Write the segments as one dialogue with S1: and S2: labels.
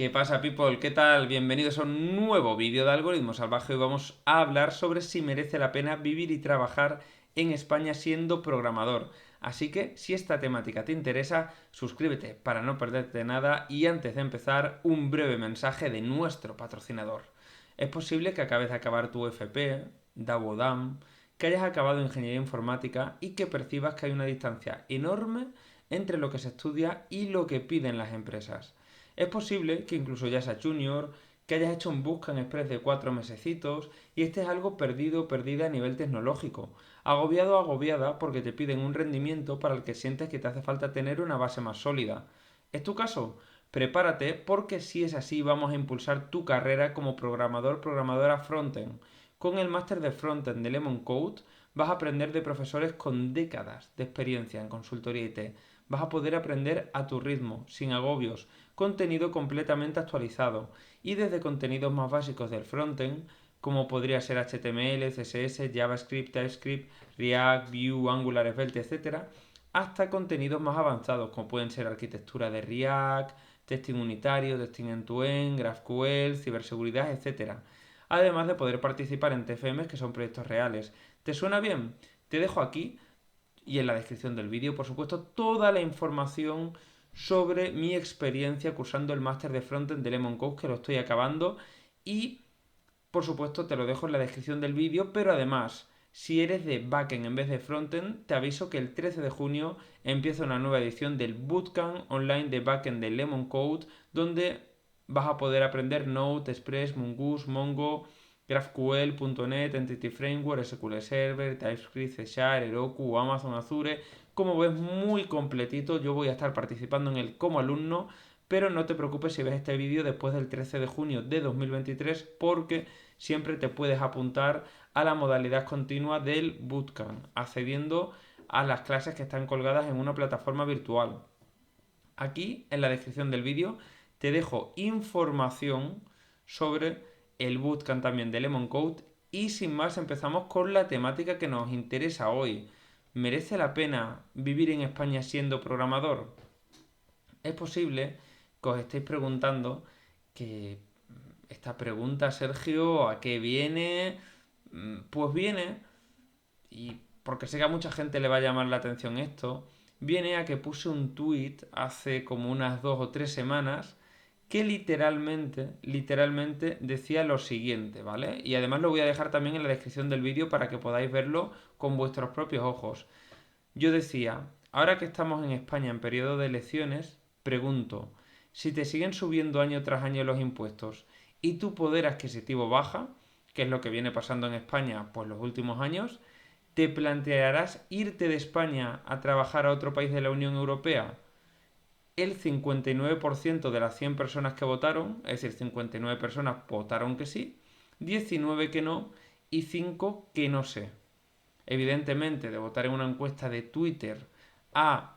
S1: ¿Qué pasa, people? ¿Qué tal? Bienvenidos a un nuevo vídeo de Algoritmo Salvaje. Hoy vamos a hablar sobre si merece la pena vivir y trabajar en España siendo programador. Así que, si esta temática te interesa, suscríbete para no perderte nada y antes de empezar, un breve mensaje de nuestro patrocinador. Es posible que acabes de acabar tu FP, DAO o DAM, que hayas acabado Ingeniería Informática y que percibas que hay una distancia enorme entre lo que se estudia y lo que piden las empresas. Es posible que incluso ya seas junior, que hayas hecho un Bootcamp Express de 4 mesecitos y estés algo perdido o perdida a nivel tecnológico, agobiado o agobiada porque te piden un rendimiento para el que sientes que te hace falta tener una base más sólida. ¿Es tu caso? Prepárate porque si es así vamos a impulsar tu carrera como programadora frontend. Con el máster de frontend de Lemon Code vas a aprender de profesores con décadas de experiencia en consultoría IT. Vas a poder aprender a tu ritmo, sin agobios, contenido completamente actualizado y desde contenidos más básicos del frontend, como podría ser HTML, CSS, JavaScript, TypeScript, React, Vue, Angular, Svelte, etc., hasta contenidos más avanzados, como pueden ser arquitectura de React, testing unitario, testing end-to-end, GraphQL, ciberseguridad, etc. Además de poder participar en TFMs que son proyectos reales. ¿Te suena bien? Te dejo aquí y en la descripción del vídeo, por supuesto, toda la información sobre mi experiencia cursando el máster de frontend de Lemon Code, que lo estoy acabando. Y, por supuesto, te lo dejo en la descripción del vídeo, pero además, si eres de backend en vez de frontend, te aviso que el 13 de junio empieza una nueva edición del Bootcamp online de backend de Lemon Code, donde vas a poder aprender Node, Express, Mongoose, Mongo, GraphQL, .NET, Entity Framework, SQL Server, TypeScript, C Sharp, Heroku, Amazon Azure. Como ves, muy completito. Yo voy a estar participando en él como alumno, pero no te preocupes si ves este vídeo después del 13 de junio de 2023 porque siempre te puedes apuntar a la modalidad continua del Bootcamp, accediendo a las clases que están colgadas en una plataforma virtual. Aquí, en la descripción del vídeo, te dejo información sobre el bootcamp también de Lemon Code y sin más empezamos con la temática que nos interesa hoy. ¿Merece la pena vivir en España siendo programador? Es posible que os estéis preguntando que esta pregunta, Sergio, ¿a qué viene? Pues viene, y porque sé que a mucha gente le va a llamar la atención esto, viene a que puse un tweet hace como unas 2 o 3 semanas que literalmente decía lo siguiente, ¿vale? Y además lo voy a dejar también en la descripción del vídeo para que podáis verlo con vuestros propios ojos. Yo decía, ahora que estamos en España en periodo de elecciones, pregunto, si te siguen subiendo año tras año los impuestos y tu poder adquisitivo baja, que es lo que viene pasando en España pues los últimos años, ¿te plantearás irte de España a trabajar a otro país de la Unión Europea? El 59% de las 100 personas que votaron, es decir, 59 personas votaron que sí, 19 que no y 5 que no sé. Evidentemente, de votar en una encuesta de Twitter a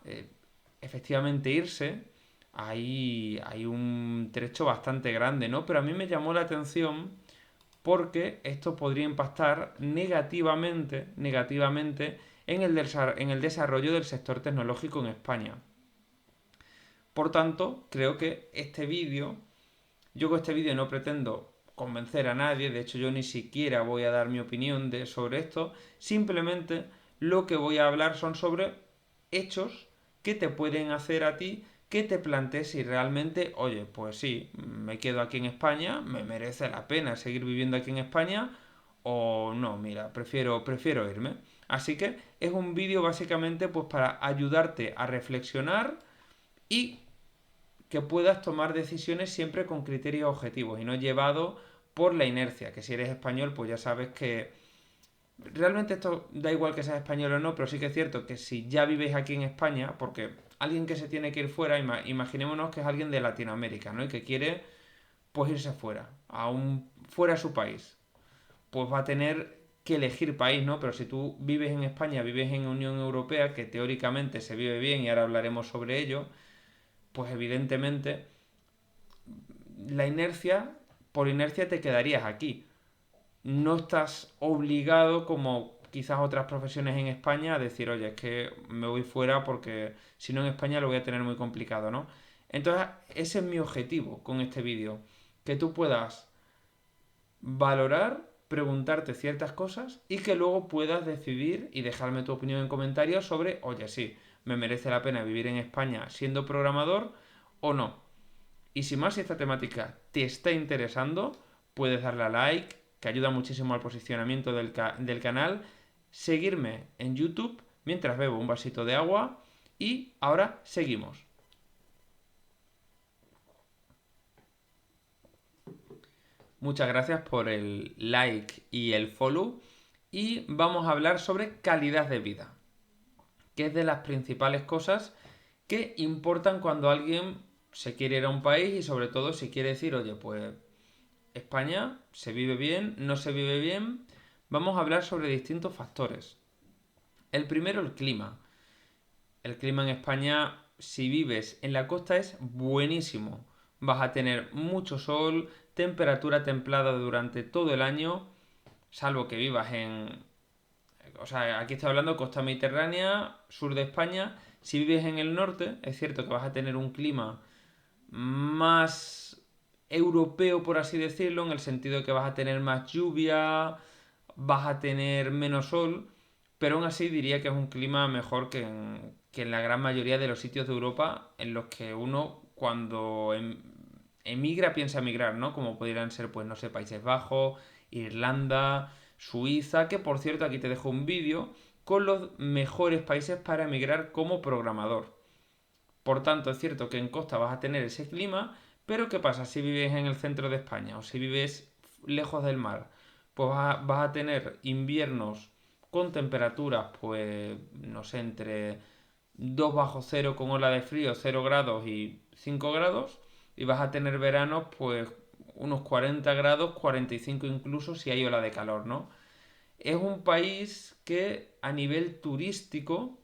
S1: efectivamente irse, hay un trecho bastante grande, ¿no? Pero a mí me llamó la atención porque esto podría impactar negativamente en el desarrollo del sector tecnológico en España. Por tanto, creo que yo con este vídeo no pretendo convencer a nadie, de hecho yo ni siquiera voy a dar mi opinión sobre esto, simplemente lo que voy a hablar son sobre hechos que te pueden hacer a ti que te plantees si realmente, oye, pues sí, me quedo aquí en España, me merece la pena seguir viviendo aquí en España o no, mira, prefiero irme. Así que es un vídeo básicamente pues para ayudarte a reflexionar y que puedas tomar decisiones siempre con criterios objetivos y no llevado por la inercia, que si eres español pues ya sabes que realmente esto da igual que seas español o no, pero sí que es cierto que si ya vives aquí en España, porque alguien que se tiene que ir fuera, imaginémonos que es alguien de Latinoamérica, ¿no? Y que quiere pues irse fuera, fuera de su país, pues va a tener que elegir país, ¿no? Pero si tú vives en España, vives en Unión Europea, que teóricamente se vive bien y ahora hablaremos sobre ello, pues evidentemente la inercia, por inercia te quedarías aquí. No estás obligado como quizás otras profesiones en España a decir, oye, es que me voy fuera porque si no en España lo voy a tener muy complicado, ¿no? Entonces, ese es mi objetivo con este vídeo, que tú puedas valorar, preguntarte ciertas cosas y que luego puedas decidir y dejarme tu opinión en comentarios sobre, oye, sí, me merece la pena vivir en España siendo programador o no. Y si más esta temática te está interesando, puedes darle a like, que ayuda muchísimo al posicionamiento del canal, seguirme en YouTube mientras bebo un vasito de agua y ahora seguimos. Muchas gracias por el like y el follow y vamos a hablar sobre calidad de vida, que es de las principales cosas que importan cuando alguien se quiere ir a un país y sobre todo si quiere decir, oye, pues España se vive bien, no se vive bien. Vamos a hablar sobre distintos factores. El primero, el clima. El clima en España, si vives en la costa, es buenísimo. Vas a tener mucho sol, temperatura templada durante todo el año, salvo que vivas en... O sea, aquí estoy hablando costa mediterránea, sur de España. Si vives en el norte, es cierto que vas a tener un clima más europeo, por así decirlo, en el sentido de que vas a tener más lluvia, vas a tener menos sol, pero aún así diría que es un clima mejor que en la gran mayoría de los sitios de Europa en los que uno cuando emigra piensa emigrar, ¿no? Como podrían ser, pues no sé, Países Bajos, Irlanda, Suiza, que por cierto aquí te dejo un vídeo con los mejores países para emigrar como programador. Por tanto, es cierto que en costa vas a tener ese clima, pero ¿qué pasa si vives en el centro de España o si vives lejos del mar? Pues vas a tener inviernos con temperaturas, pues, no sé, entre 2 bajo cero con ola de frío, 0 grados y 5 grados, y vas a tener veranos, pues, unos 40 grados, 45 incluso si hay ola de calor, ¿no? Es un país que a nivel turístico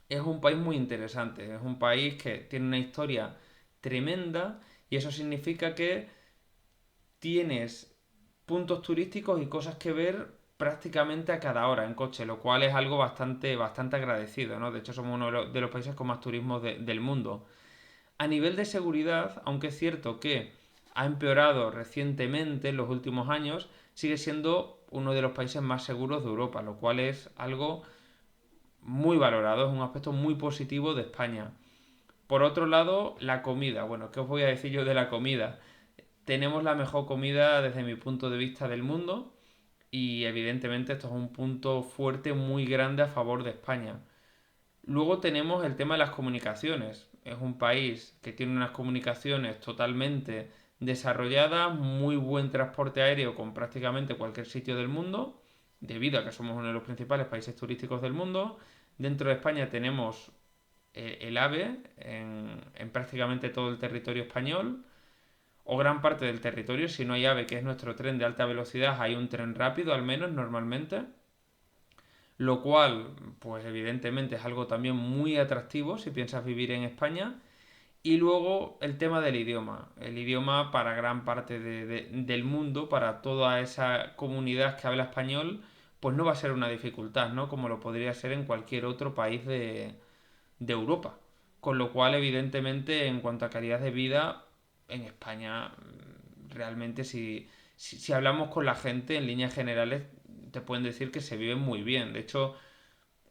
S1: es un país muy interesante, es un país que tiene una historia tremenda y eso significa que tienes puntos turísticos y cosas que ver prácticamente a cada hora en coche, lo cual es algo bastante agradecido, ¿no? De hecho, somos uno de los países con más turismo del mundo. A nivel de seguridad, aunque es cierto que ha empeorado recientemente en los últimos años, sigue siendo uno de los países más seguros de Europa, lo cual es algo muy valorado, es un aspecto muy positivo de España. Por otro lado, la comida. Bueno, ¿qué os voy a decir yo de la comida? Tenemos la mejor comida desde mi punto de vista del mundo y evidentemente esto es un punto fuerte muy grande a favor de España. Luego tenemos el tema de las comunicaciones. Es un país que tiene unas comunicaciones totalmente desarrolladas, muy buen transporte aéreo con prácticamente cualquier sitio del mundo, debido a que somos uno de los principales países turísticos del mundo. Dentro de España tenemos el AVE en prácticamente todo el territorio español o gran parte del territorio. Si no hay AVE, que es nuestro tren de alta velocidad, hay un tren rápido al menos normalmente. Lo cual, pues evidentemente es algo también muy atractivo si piensas vivir en España. Y luego el tema del idioma. El idioma para gran parte del mundo, para toda esa comunidad que habla español, pues no va a ser una dificultad, ¿no? Como lo podría ser en cualquier otro país de Europa. Con lo cual, evidentemente, en cuanto a calidad de vida, en España, realmente si hablamos con la gente, en líneas generales, te pueden decir que se vive muy bien. De hecho,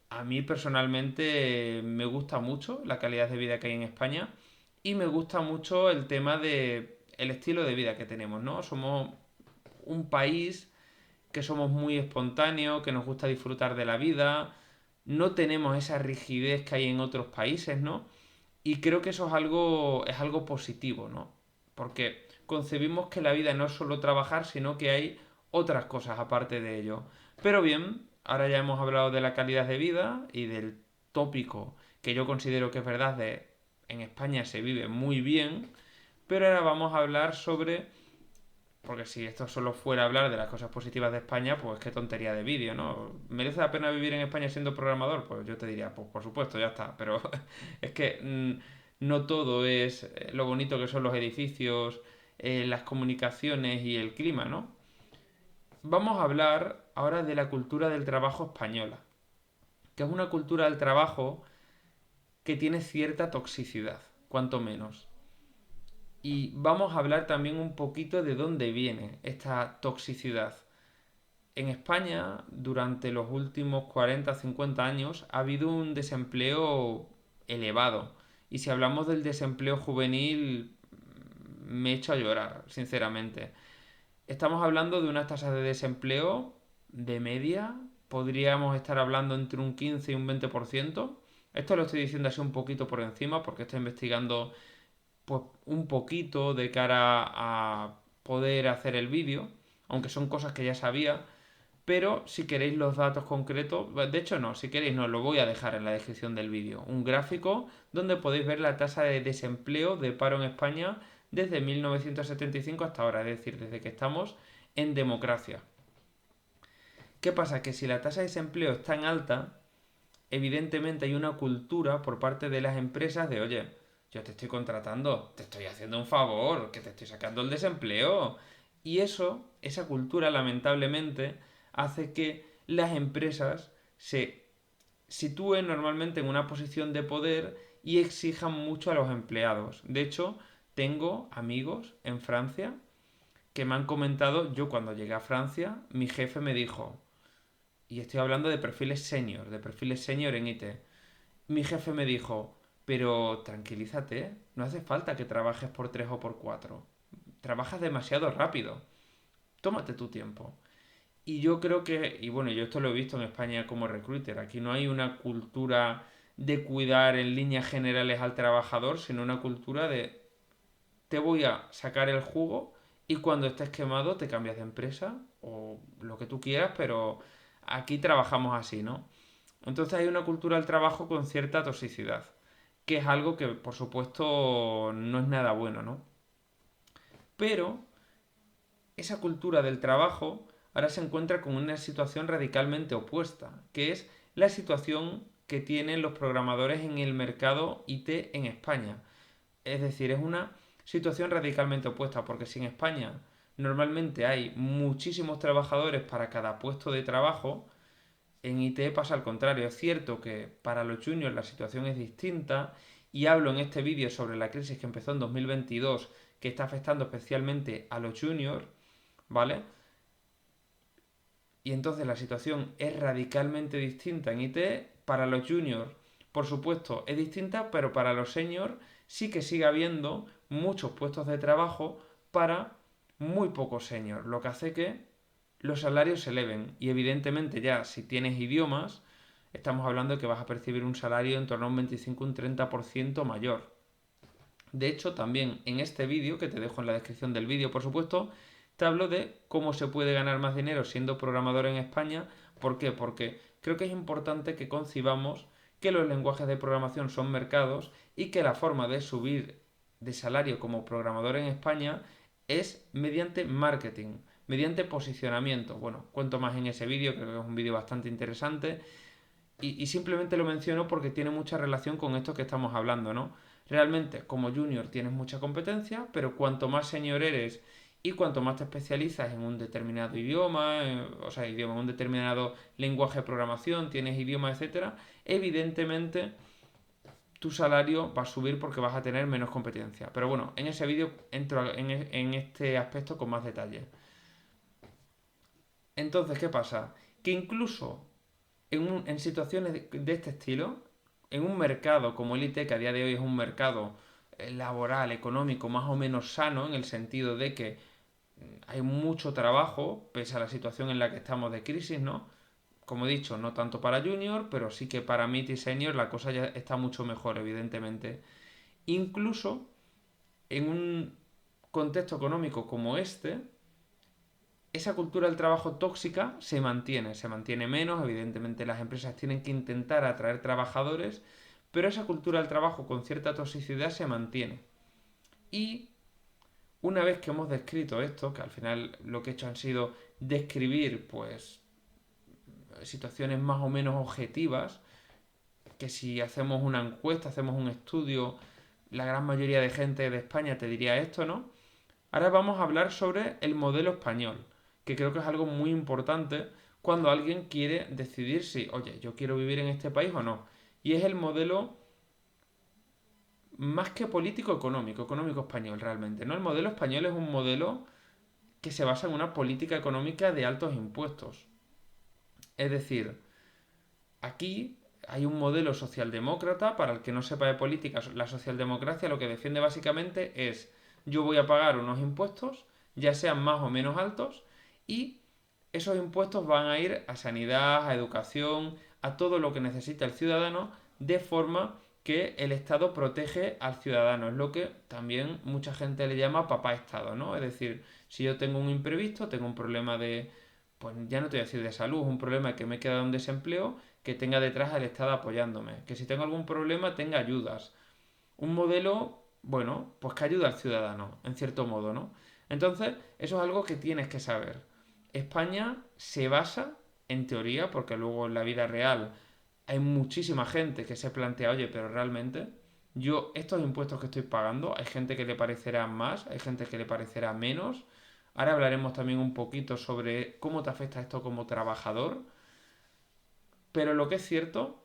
S1: a mí personalmente me gusta mucho la calidad de vida que hay en España y me gusta mucho el tema de el estilo de vida que tenemos, ¿no? Somos un país que somos muy espontáneos, que nos gusta disfrutar de la vida, no tenemos esa rigidez que hay en otros países, ¿no? Y creo que eso es algo positivo, ¿no? Porque concebimos que la vida no es solo trabajar, sino que hay otras cosas aparte de ello. Pero bien, ahora ya hemos hablado de la calidad de vida y del tópico que yo considero que es verdad de en España se vive muy bien, pero ahora vamos a hablar sobre porque si esto solo fuera hablar de las cosas positivas de España, pues qué tontería de vídeo, ¿no? ¿Merece la pena vivir en España siendo programador? Pues yo te diría, pues por supuesto, ya está. Pero es que no todo es lo bonito que son los edificios, las comunicaciones y el clima, ¿no? Vamos a hablar ahora de la cultura del trabajo española, que es una cultura del trabajo que tiene cierta toxicidad, cuanto menos. Y vamos a hablar también un poquito de dónde viene esta toxicidad. En España, durante los últimos 40 o 50 años, ha habido un desempleo elevado. Y si hablamos del desempleo juvenil, me echo a llorar, sinceramente. Estamos hablando de unas tasas de desempleo de media, podríamos estar hablando entre un 15 y un 20%. Esto lo estoy diciendo así un poquito por encima porque estoy investigando pues un poquito de cara a poder hacer el vídeo, aunque son cosas que ya sabía, pero si queréis los datos concretos, de hecho no, si queréis no, lo voy a dejar en la descripción del vídeo, un gráfico donde podéis ver la tasa de desempleo de paro en España desde 1975 hasta ahora, es decir, desde que estamos en democracia. ¿Qué pasa? Que si la tasa de desempleo es tan alta, evidentemente hay una cultura por parte de las empresas de, oye, yo te estoy contratando, te estoy haciendo un favor, que te estoy sacando el desempleo. Y eso, esa cultura, lamentablemente, hace que las empresas se sitúen normalmente en una posición de poder y exijan mucho a los empleados. De hecho, tengo amigos en Francia que me han comentado, yo cuando llegué a Francia, mi jefe me dijo, y estoy hablando de perfiles senior en IT. Mi jefe me dijo, pero tranquilízate, no hace falta que trabajes por 3 o por 4. Trabajas demasiado rápido. Tómate tu tiempo. Y yo creo que, y bueno, yo esto lo he visto en España como recruiter, aquí no hay una cultura de cuidar en líneas generales al trabajador, sino una cultura de te voy a sacar el jugo y cuando estés quemado te cambias de empresa o lo que tú quieras, pero aquí trabajamos así, ¿no? Entonces hay una cultura del trabajo con cierta toxicidad, que es algo que por supuesto no es nada bueno, ¿no? Pero esa cultura del trabajo ahora se encuentra con una situación radicalmente opuesta, que es la situación que tienen los programadores en el mercado IT en España. Es decir, es una situación radicalmente opuesta, porque si en España normalmente hay muchísimos trabajadores para cada puesto de trabajo, en IT pasa al contrario. Es cierto que para los juniors la situación es distinta y hablo en este vídeo sobre la crisis que empezó en 2022 que está afectando especialmente a los juniors, ¿vale? Y entonces la situación es radicalmente distinta en IT. Para los juniors, por supuesto, es distinta, pero para los seniors sí que sigue habiendo muchos puestos de trabajo para muy pocos seniors, lo que hace que los salarios se eleven. Y evidentemente ya si tienes idiomas, estamos hablando de que vas a percibir un salario en torno a un 25 un 30% mayor. De hecho, también en este vídeo, que te dejo en la descripción del vídeo, por supuesto, te hablo de cómo se puede ganar más dinero siendo programador en España. ¿Por qué? Porque creo que es importante que concibamos que los lenguajes de programación son mercados y que la forma de subir de salario como programador en España es mediante marketing, mediante posicionamiento. Bueno, cuento más en ese vídeo, creo que es un vídeo bastante interesante y simplemente lo menciono porque tiene mucha relación con esto que estamos hablando, ¿no? Realmente, como junior tienes mucha competencia, pero cuanto más senior eres y cuanto más te especializas en un determinado idioma, o sea, idioma, en un determinado lenguaje de programación, tienes idioma, etcétera, evidentemente tu salario va a subir porque vas a tener menos competencia. Pero bueno, en ese vídeo entro en este aspecto con más detalle. Entonces, ¿qué pasa? Que incluso en situaciones de este estilo, en un mercado como el IT, que a día de hoy es un mercado laboral, económico, más o menos sano, en el sentido de que hay mucho trabajo, pese a la situación en la que estamos de crisis, ¿no? Como he dicho, no tanto para junior, pero sí que para mid y senior la cosa ya está mucho mejor, evidentemente. Incluso en un contexto económico como este, esa cultura del trabajo tóxica se mantiene menos, evidentemente las empresas tienen que intentar atraer trabajadores, pero esa cultura del trabajo con cierta toxicidad se mantiene. Y una vez que hemos descrito esto, que al final lo que he hecho han sido describir pues situaciones más o menos objetivas, que si hacemos una encuesta, hacemos un estudio, la gran mayoría de gente de España te diría esto, ¿no? Ahora vamos a hablar sobre el modelo español, que creo que es algo muy importante cuando alguien quiere decidir si, oye, yo quiero vivir en este país o no. Y es el modelo más que político, económico, económico español realmente, ¿no? El modelo español es un modelo que se basa en una política económica de altos impuestos. Es decir, aquí hay un modelo socialdemócrata, para el que no sepa de política, la socialdemocracia lo que defiende básicamente es yo voy a pagar unos impuestos, ya sean más o menos altos, y esos impuestos van a ir a sanidad, a educación, a todo lo que necesita el ciudadano, de forma que el Estado protege al ciudadano. Es lo que también mucha gente le llama papá Estado, ¿no? Es decir, si yo tengo un imprevisto, tengo un problema de, pues ya no te voy a decir de salud, un problema de que me he quedado en desempleo, que tenga detrás al Estado apoyándome. Que si tengo algún problema, tenga ayudas. Un modelo, bueno, pues que ayuda al ciudadano, en cierto modo, ¿no? Entonces, eso es algo que tienes que saber. España se basa, en teoría, porque luego en la vida real hay muchísima gente que se plantea, oye, pero realmente yo estos impuestos que estoy pagando, hay gente que le parecerá más, hay gente que le parecerá menos. Ahora hablaremos también un poquito sobre cómo te afecta esto como trabajador, pero lo que es cierto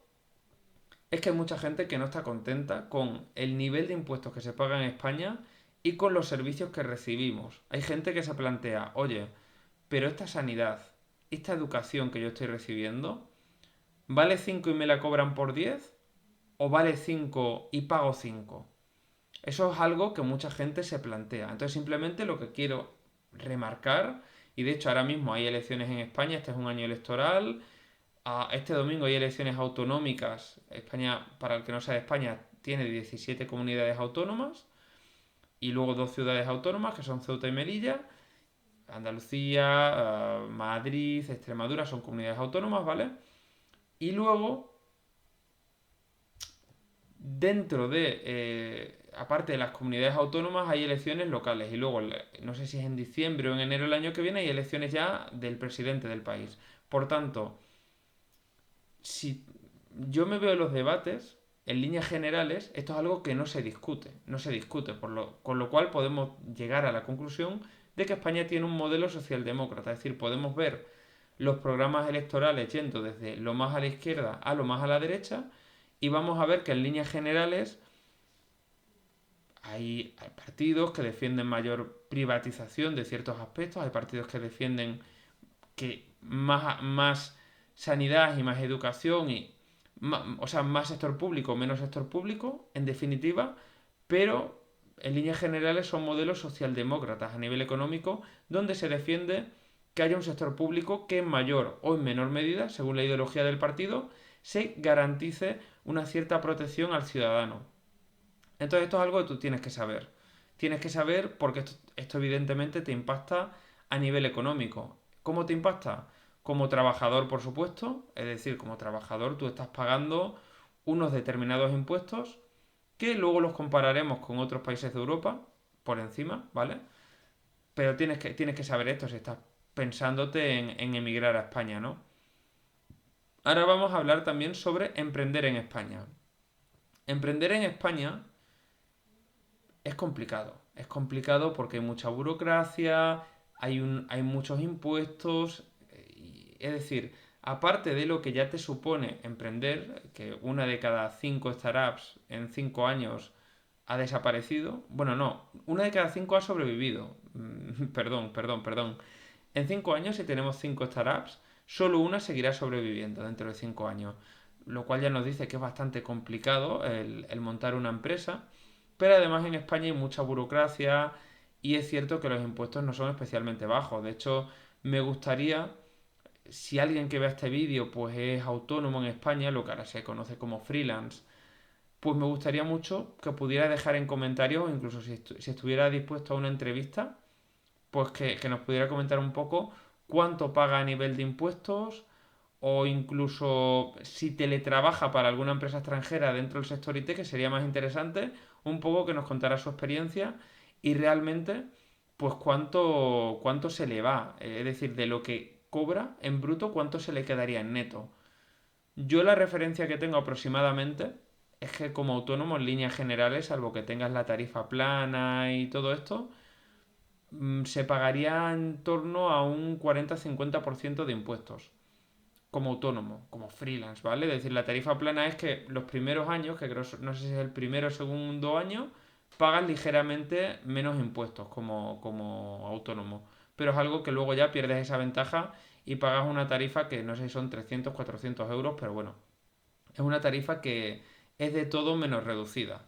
S1: es que hay mucha gente que no está contenta con el nivel de impuestos que se paga en España y con los servicios que recibimos. Hay gente que se plantea, oye, pero esta sanidad, esta educación que yo estoy recibiendo, ¿vale 5 y me la cobran por 10? ¿O vale 5 y pago 5? Eso es algo que mucha gente se plantea. Entonces simplemente lo que quiero remarcar, y de hecho ahora mismo hay elecciones en España, este es un año electoral, este domingo hay elecciones autonómicas. España, para el que no sea de España, tiene 17 comunidades autónomas y luego dos ciudades autónomas que son Ceuta y Melilla. Andalucía, Madrid, Extremadura son comunidades autónomas, ¿vale? Y luego, dentro de, aparte de las comunidades autónomas, hay elecciones locales. Y luego, no sé si es en diciembre o en enero del año que viene, hay elecciones ya del presidente del país. Por tanto, si yo me veo en los debates, en líneas generales, esto es algo que no se discute, no se discute, con lo cual podemos llegar a la conclusión de que España tiene un modelo socialdemócrata, es decir, podemos ver los programas electorales yendo desde lo más a la izquierda a lo más a la derecha y vamos a ver que en líneas generales hay partidos que defienden mayor privatización de ciertos aspectos, hay partidos que defienden que más sanidad y más educación y o sea, más sector público, menos sector público, en definitiva, pero en líneas generales son modelos socialdemócratas a nivel económico donde se defiende que haya un sector público que en mayor o en menor medida, según la ideología del partido, se garantice una cierta protección al ciudadano. Entonces esto es algo que tú tienes que saber. Tienes que saber porque esto evidentemente te impacta a nivel económico. ¿Cómo te impacta? Como trabajador, por supuesto. Es decir, como trabajador tú estás pagando unos determinados impuestos que luego los compararemos con otros países de Europa por encima, ¿vale? Pero tienes que saber esto si estás pensándote en emigrar a España, ¿no? Ahora vamos a hablar también sobre emprender en España. Emprender en España es complicado. Es complicado porque hay mucha burocracia, hay muchos impuestos. Es decir, aparte de lo que ya te supone emprender, que una de cada 5 startups en 5 años ha desaparecido. Bueno, no, una de cada 5 ha sobrevivido. Perdón. En 5 años, si tenemos 5 startups, solo una seguirá sobreviviendo dentro de 5 años. Lo cual ya nos dice que es bastante complicado el montar una empresa. Pero además en España hay mucha burocracia y es cierto que los impuestos no son especialmente bajos. De hecho, me gustaría, si alguien que vea este vídeo pues es autónomo en España, lo que ahora se conoce como freelance, pues me gustaría mucho que pudiera dejar en comentarios, o incluso si estuviera dispuesto a una entrevista, pues que nos pudiera comentar un poco cuánto paga a nivel de impuestos o incluso si teletrabaja para alguna empresa extranjera dentro del sector IT, que sería más interesante, un poco que nos contara su experiencia y realmente, pues cuánto se le va, es decir, de lo que cobra en bruto, cuánto se le quedaría en neto. Yo la referencia que tengo aproximadamente es que como autónomo en líneas generales, salvo que tengas la tarifa plana y todo esto, se pagaría en torno a un 40-50% de impuestos. como autónomo, como freelance, ¿vale? Es decir, la tarifa plana es que los primeros años, que creo, no sé si es el primero o segundo año, pagas ligeramente menos impuestos como autónomo. Pero es algo que luego ya pierdes esa ventaja y pagas una tarifa que no sé si son 300, 400 euros, pero bueno, es una tarifa que es de todo menos reducida.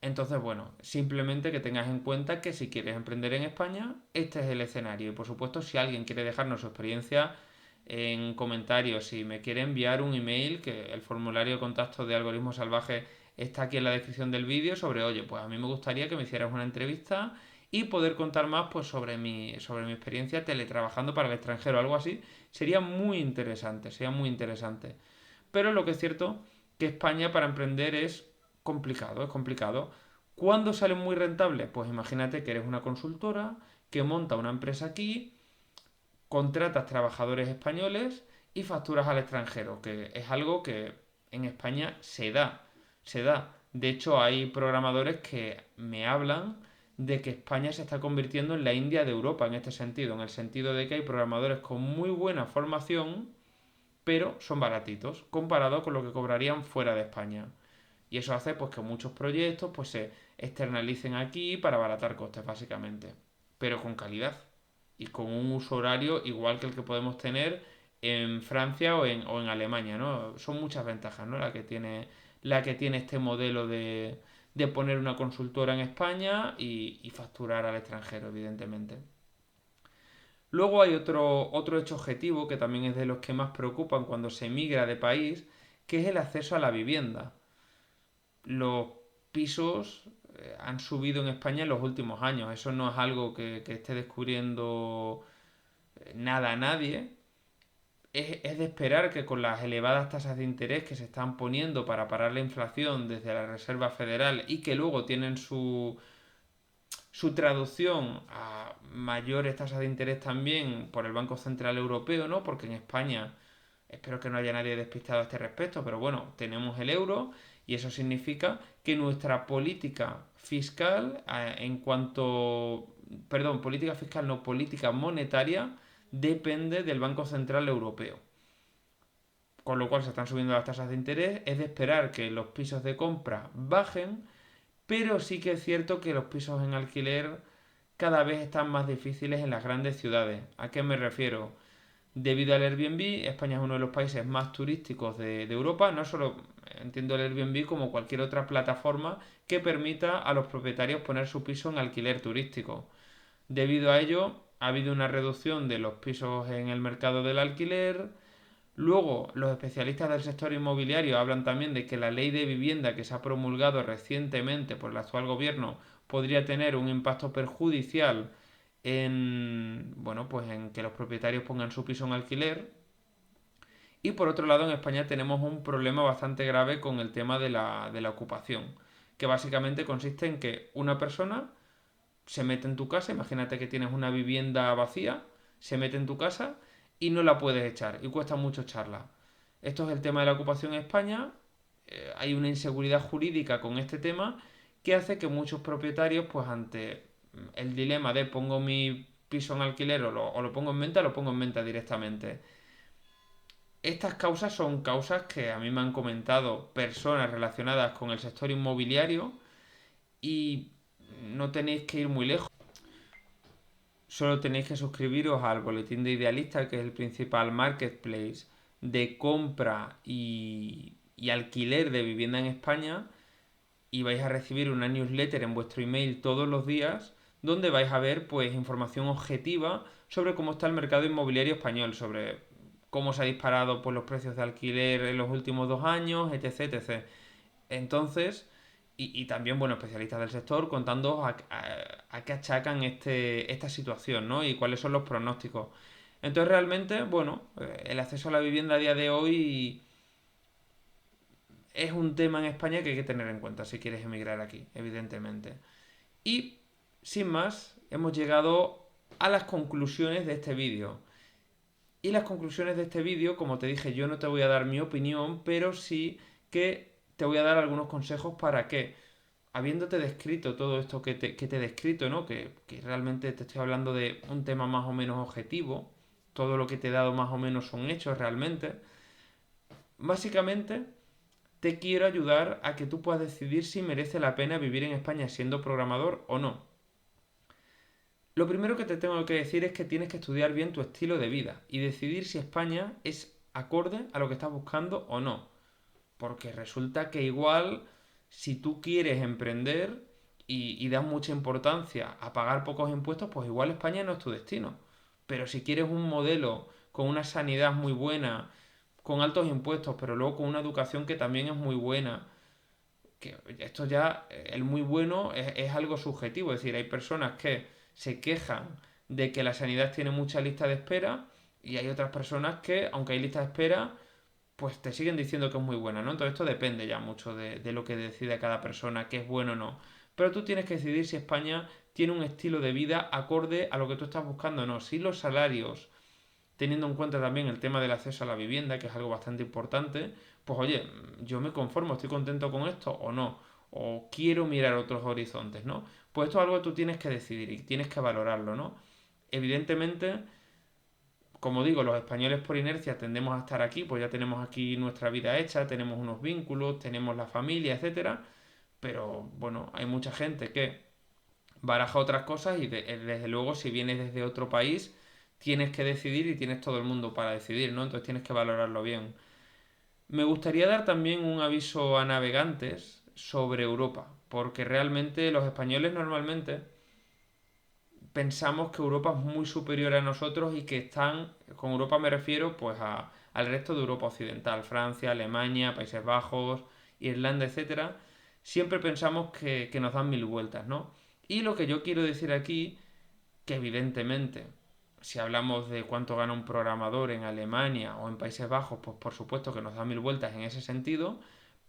S1: Entonces, bueno, simplemente que tengas en cuenta que si quieres emprender en España, este es el escenario. Y por supuesto, si alguien quiere dejarnos su experiencia en comentarios, si me quiere enviar un email, que el formulario de contacto de Algoritmo Salvaje está aquí en la descripción del vídeo, sobre, oye, pues a mí me gustaría que me hicieras una entrevista y poder contar más pues sobre mi experiencia teletrabajando para el extranjero, algo así, sería muy interesante, sería muy interesante. Pero lo que es cierto que España para emprender es complicado, es complicado. ¿Cuándo sale muy rentable? Pues imagínate que eres una consultora que monta una empresa aquí, contratas trabajadores españoles y facturas al extranjero, que es algo que en España se da, se da. De hecho, hay programadores que me hablan de que España se está convirtiendo en la India de Europa en este sentido, en el sentido de que hay programadores con muy buena formación, pero son baratitos, comparado con lo que cobrarían fuera de España. Y eso hace pues que muchos proyectos pues se externalicen aquí para abaratar costes básicamente, pero con calidad y con un uso horario igual que el que podemos tener en Francia o en Alemania, ¿no? Son muchas ventajas, ¿no? La que tiene este modelo de poner una consultora en España y facturar al extranjero, evidentemente. Luego hay otro hecho objetivo que también es de los que más preocupan cuando se migra de país, que es el acceso a la vivienda. Los pisos han subido en España en los últimos años. Eso no es algo que esté descubriendo nada a nadie. Es de esperar que con las elevadas tasas de interés que se están poniendo para parar la inflación desde la Reserva Federal y que luego tienen su traducción a mayores tasas de interés también por el Banco Central Europeo, ¿no? Porque en España, espero que no haya nadie despistado a este respecto, pero bueno, tenemos el euro y eso significa que nuestra política fiscal, en cuanto, perdón, política fiscal no, política monetaria, depende del Banco Central Europeo. Con lo cual se están subiendo las tasas de interés, es de esperar que los pisos de compra bajen, pero sí que es cierto que los pisos en alquiler cada vez están más difíciles en las grandes ciudades. ¿A qué me refiero? Debido al Airbnb, España es uno de los países más turísticos de Europa. No solo entiendo el Airbnb como cualquier otra plataforma que permita a los propietarios poner su piso en alquiler turístico. Debido a ello, ha habido una reducción de los pisos en el mercado del alquiler. Luego, los especialistas del sector inmobiliario hablan también de que la ley de vivienda que se ha promulgado recientemente por el actual gobierno podría tener un impacto perjudicial en, bueno, pues en que los propietarios pongan su piso en alquiler. Y por otro lado, en España tenemos un problema bastante grave con el tema de la ocupación, que básicamente consiste en que una persona se mete en tu casa, imagínate que tienes una vivienda vacía, se mete en tu casa y no la puedes echar y cuesta mucho echarla. Esto es el tema de la ocupación en España. Hay una inseguridad jurídica con este tema que hace que muchos propietarios, pues ante el dilema de pongo mi piso en alquiler o lo pongo en venta, lo pongo en venta directamente. Estas causas son causas que a mí me han comentado personas relacionadas con el sector inmobiliario y no tenéis que ir muy lejos. Solo tenéis que suscribiros al Boletín de Idealista, que es el principal marketplace de compra y alquiler de vivienda en España, y vais a recibir una newsletter en vuestro email todos los días donde vais a ver pues información objetiva sobre cómo está el mercado inmobiliario español, sobre cómo se ha disparado pues, los precios de alquiler en los últimos 2 años, etc, etc. Entonces, y también, bueno, especialistas del sector contando a qué achacan esta situación, ¿no? Y cuáles son los pronósticos. Entonces, realmente, bueno, el acceso a la vivienda a día de hoy es un tema en España que hay que tener en cuenta si quieres emigrar aquí, evidentemente. Y, sin más, hemos llegado a las conclusiones de este vídeo. Y las conclusiones de este vídeo, como te dije, yo no te voy a dar mi opinión, pero sí que te voy a dar algunos consejos para que, habiéndote descrito todo esto que te he descrito, ¿no? Que realmente te estoy hablando de un tema más o menos objetivo, todo lo que te he dado más o menos son hechos realmente. Básicamente, te quiero ayudar a que tú puedas decidir si merece la pena vivir en España siendo programador o no. Lo primero que te tengo que decir es que tienes que estudiar bien tu estilo de vida y decidir si España es acorde a lo que estás buscando o no. Porque resulta que igual, si tú quieres emprender y das mucha importancia a pagar pocos impuestos, pues igual España no es tu destino. Pero si quieres un modelo con una sanidad muy buena, con altos impuestos, pero luego con una educación que también es muy buena, que esto ya, el muy bueno es algo subjetivo, es decir, hay personas que se quejan de que la sanidad tiene mucha lista de espera y hay otras personas que, aunque hay lista de espera, pues te siguen diciendo que es muy buena, ¿no? Entonces esto depende ya mucho de lo que decide cada persona, que es bueno o no. Pero tú tienes que decidir si España tiene un estilo de vida acorde a lo que tú estás buscando o no. Si los salarios, teniendo en cuenta también el tema del acceso a la vivienda, que es algo bastante importante, pues oye, yo me conformo, estoy contento con esto o no, o quiero mirar otros horizontes, ¿no? Pues esto es algo que tú tienes que decidir y tienes que valorarlo, ¿no? Evidentemente, como digo, los españoles por inercia tendemos a estar aquí, pues ya tenemos aquí nuestra vida hecha, tenemos unos vínculos, tenemos la familia, etcétera, pero bueno, hay mucha gente que baraja otras cosas y desde luego si vienes desde otro país tienes que decidir y tienes todo el mundo para decidir, ¿no? Entonces tienes que valorarlo bien. Me gustaría dar también un aviso a navegantes sobre Europa, porque realmente los españoles normalmente pensamos que Europa es muy superior a nosotros y que están, con Europa me refiero pues al resto de Europa occidental, Francia, Alemania, Países Bajos, Irlanda, etcétera. Siempre pensamos que nos dan mil vueltas, ¿no? Y lo que yo quiero decir aquí, que evidentemente, si hablamos de cuánto gana un programador en Alemania o en Países Bajos, pues por supuesto que nos da mil vueltas en ese sentido,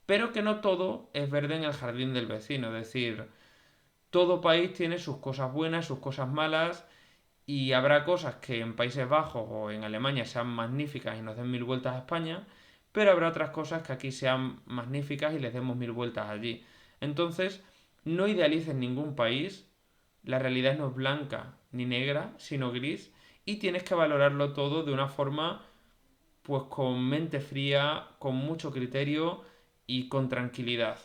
S1: pero que no todo es verde en el jardín del vecino, es decir, todo país tiene sus cosas buenas, sus cosas malas, y habrá cosas que en Países Bajos o en Alemania sean magníficas y nos den mil vueltas a España, pero habrá otras cosas que aquí sean magníficas y les demos mil vueltas allí. Entonces, no idealices ningún país, la realidad no es blanca ni negra, sino gris, y tienes que valorarlo todo de una forma, pues con mente fría, con mucho criterio y con tranquilidad.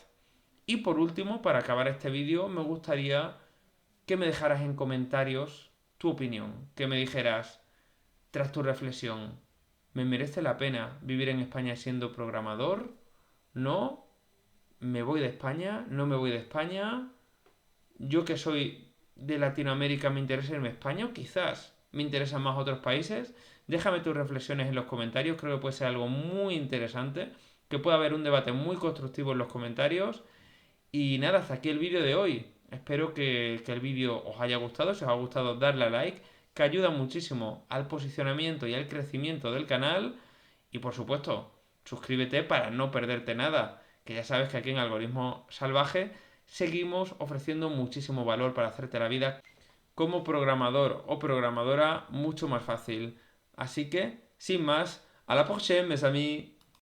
S1: Y por último, para acabar este vídeo, me gustaría que me dejaras en comentarios tu opinión, que me dijeras, tras tu reflexión, ¿me merece la pena vivir en España siendo programador? ¿No? ¿Me voy de España? ¿No me voy de España? ¿Yo que soy de Latinoamérica me interesa irme a España o quizás me interesan más otros países? Déjame tus reflexiones en los comentarios, creo que puede ser algo muy interesante, que pueda haber un debate muy constructivo en los comentarios. Y nada, hasta aquí el vídeo de hoy. Espero que el vídeo os haya gustado. Si os ha gustado, darle a like, que ayuda muchísimo al posicionamiento y al crecimiento del canal. Y por supuesto, suscríbete para no perderte nada. Que ya sabes que aquí en Algoritmo Salvaje seguimos ofreciendo muchísimo valor para hacerte la vida como programador o programadora mucho más fácil. Así que, sin más, a la prochaine, mes amis.